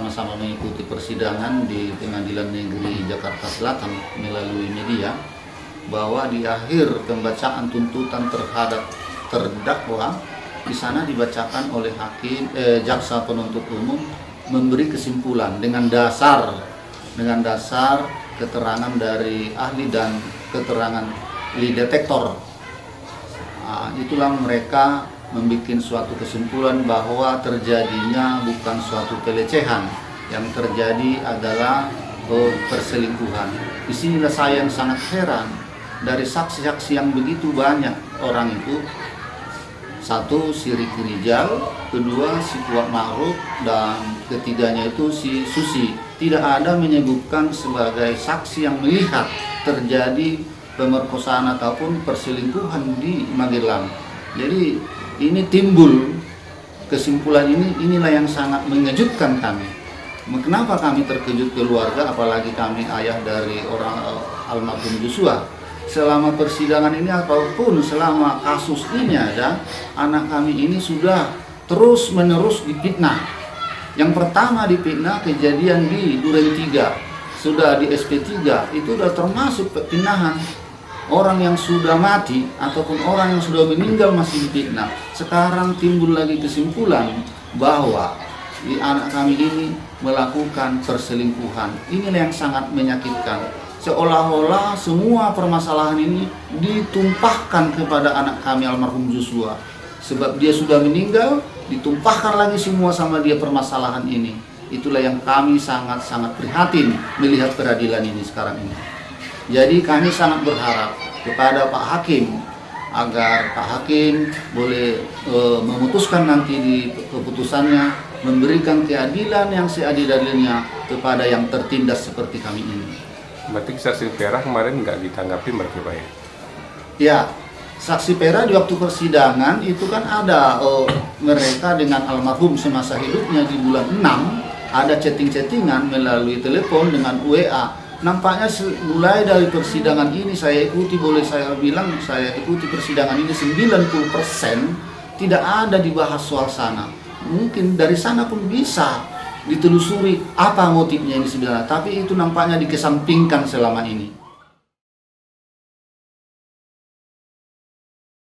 bersama-sama mengikuti persidangan di Pengadilan Negeri Jakarta Selatan melalui media, bahwa di akhir pembacaan tuntutan terhadap terdakwa, di sana dibacakan oleh jaksa penuntut umum memberi kesimpulan dengan dasar keterangan dari ahli dan keterangan lie detektor. Itulah mereka membuat suatu kesimpulan bahwa terjadinya bukan suatu pelecehan, yang terjadi adalah perselingkuhan. Disinilah saya yang sangat heran dari saksi-saksi yang begitu banyak orang itu. Satu, si Ricky Rijal, kedua si Kuat Ma'ruf, dan ketiganya itu si Susi. Tidak ada menyebutkan sebagai saksi yang melihat terjadi pemerkosaan ataupun perselingkuhan di Magelang. Jadi ini timbul kesimpulan inilah yang sangat mengejutkan kami. Kenapa kami terkejut keluarga, apalagi kami ayah dari orang almarhum Joshua. Selama persidangan ini ataupun selama kasus ini ada, anak kami ini sudah terus-menerus difitnah. Yang pertama difitnah kejadian di Duren 3, sudah di SP3, itu sudah termasuk pemfitnahan. Orang yang sudah mati ataupun orang yang sudah meninggal masih difitnah. Sekarang timbul lagi kesimpulan bahwa anak kami ini melakukan perselingkuhan. Inilah yang sangat menyakitkan. Seolah-olah semua permasalahan ini ditumpahkan kepada anak kami almarhum Joshua. Sebab dia sudah meninggal, ditumpahkan lagi semua sama dia permasalahan ini. Itulah yang kami sangat-sangat prihatin melihat peradilan ini sekarang ini. Jadi kami sangat berharap kepada Pak Hakim agar Pak Hakim boleh memutuskan nanti di keputusannya, memberikan keadilan yang seadil-adilnya kepada yang tertindas seperti kami ini. Berarti saksi Vera kemarin nggak ditanggapi berarti Pak ya? Ya, saksi Vera di waktu persidangan itu kan ada mereka dengan almarhum semasa hidupnya di bulan 6, ada chatting-chattingan melalui telepon dengan WA. Nampaknya mulai dari persidangan ini saya ikuti, boleh saya bilang saya ikuti persidangan ini 90% tidak ada dibahas soal sana. Mungkin dari sana pun bisa ditelusuri apa motifnya ini sebenarnya, tapi itu nampaknya dikesampingkan selama ini.